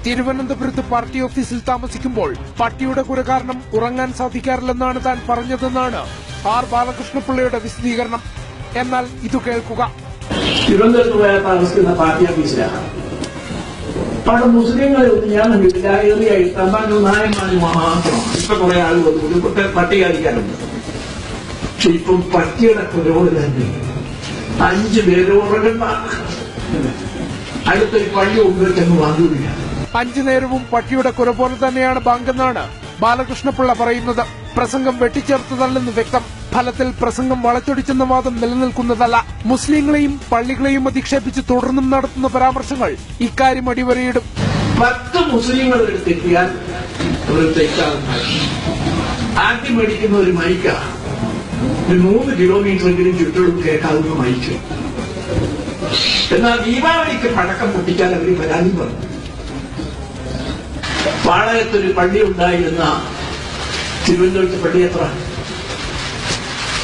തിരുവനന്തപുരത്ത് പാർട്ടി ഓഫീസിൽ താമസിക്കുമ്പോൾ പട്ടിയുടെ കുര കാരണം ഉറങ്ങാൻ സാധിക്കാറില്ലെന്നാണ് താൻ പറഞ്ഞതെന്നാണ് ആർ ബാലകൃഷ്ണപിള്ളയുടെ വിശദീകരണം. എന്നാൽ ഇത് കേൾക്കുക. തിരുവനന്തപുരത്ത് പോയാൽ താമസിക്കുന്ന പാർട്ടി ഓഫീസിലാണ്. അവിടെ മുസ്ലിങ്ങളെ ഒന്നും ഞാൻ കണ്ടിട്ടില്ല. ഏറിയായി തമ്പാനും നായന്മാരും മാത്രമാണ്. ഇപ്പൊ കുറെ ആളുകൾ പട്ടികാധികാരുണ്ട്. പക്ഷെ ഇപ്പം പട്ടിയുടെ കുരയോട് തന്നെ 5 പേര് ഉറങ്ങണ്ട. അടുത്തൊരു പള്ളി ഉപയോഗിച്ചങ്ങ് വാങ്ങുകയില്ല. 5 നേരവും പട്ടിയുടെ കുര പോലെ തന്നെയാണ് ബാങ്കെന്നാണ് ബാലകൃഷ്ണപിള്ള പറയുന്നത്. പ്രസംഗം വെട്ടിച്ചേർത്തതല്ലെന്ന് വ്യക്തം. ഫലത്തിൽ പ്രസംഗം വളച്ചൊടിച്ചെന്ന വാദം നിലനിൽക്കുന്നതല്ല. മുസ്ലിങ്ങളെയും പള്ളികളെയും അധിക്ഷേപിച്ച് തുടർന്നും നടത്തുന്ന പരാമർശങ്ങൾ ഇക്കാര്യം അടിവരയിടും. 10 മുസ്ലിങ്ങൾ എടുത്തെത്തിയാൽ ഒരു തെറ്റാകുന്ന ആദ്യം മേടിക്കുന്ന ഒരു മൈക്ക 3 കിലോമീറ്ററെങ്കിലും ചുറ്റോടും കേൾക്കാവുന്ന മൈക്ക്. എന്നാൽ ദീപാവലിക്ക് പടക്കം പൊട്ടിക്കാൻ അവർ പരാതി പറഞ്ഞു. പാളയത്തൊരു പള്ളി ഉണ്ടായിരുന്ന തിരുവനന്തപുരത്ത് പള്ളി എത്ര?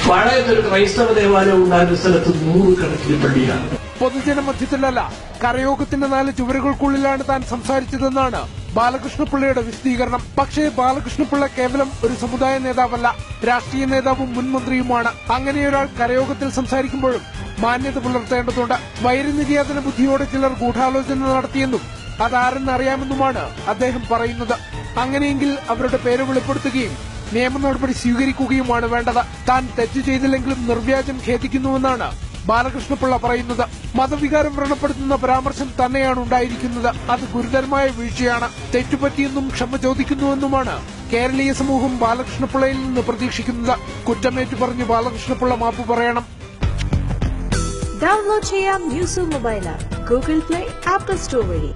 പാളയത്തൊരു ക്രൈസ്തവ ദേവാലയം ഉണ്ടായിരുന്ന സ്ഥലത്ത് 100 കണക്കിന് പള്ളിയാണ്. പൊതുജന മധ്യത്തിലല്ല, കരയോഗത്തിന്റെ 4 ചുവരുകൾക്കുള്ളിലാണ് താൻ സംസാരിച്ചതെന്നാണ് ബാലകൃഷ്ണപിള്ളയുടെ വിശദീകരണം. പക്ഷേ ബാലകൃഷ്ണപിള്ള കേവലം ഒരു സമുദായ നേതാവല്ല, രാഷ്ട്രീയ നേതാവും മുൻ മന്ത്രിയുമാണ്. അങ്ങനെയൊരാൾ കരയോഗത്തിൽ സംസാരിക്കുമ്പോഴും മാന്യത പുലർത്തേണ്ടതുണ്ട്. വൈരനിര്യാതന ബുദ്ധിയോടെ ചിലർ ഗൂഢാലോചന നടത്തിയെന്നും അതാരെന്നറിയാമെന്നുമാണ് അദ്ദേഹം പറയുന്നത്. അങ്ങനെയെങ്കിൽ അവരുടെ പേര് വെളിപ്പെടുത്തുകയും നിയമ നടപടി സ്വീകരിക്കുകയുമാണ് വേണ്ടത്. താൻ തെറ്റ് ചെയ്തില്ലെങ്കിലും നിർവ്യാജം ഖേദിക്കുന്നുവെന്നാണ് ബാലകൃഷ്ണപിള്ള പറയുന്നത്. മതവികാരം വ്രണപ്പെടുത്തുന്ന പരാമർശം തന്നെയാണ് ഉണ്ടായിരിക്കുന്നത്. അത് ഗുരുതരമായ വീഴ്ചയാണ്. തെറ്റുപറ്റിയെന്നും ക്ഷമ ചോദിക്കുന്നുവെന്നുമാണ് കേരളീയ സമൂഹം ബാലകൃഷ്ണപിള്ളയിൽ നിന്ന് പ്രതീക്ഷിക്കുന്നത്. കുറ്റമേറ്റു പറഞ്ഞ് ബാലകൃഷ്ണപിള്ള മാപ്പ് പറയണം. ഡൗൺലോഡ് ചെയ്യാം news mobile app Google play, apple store വഴി.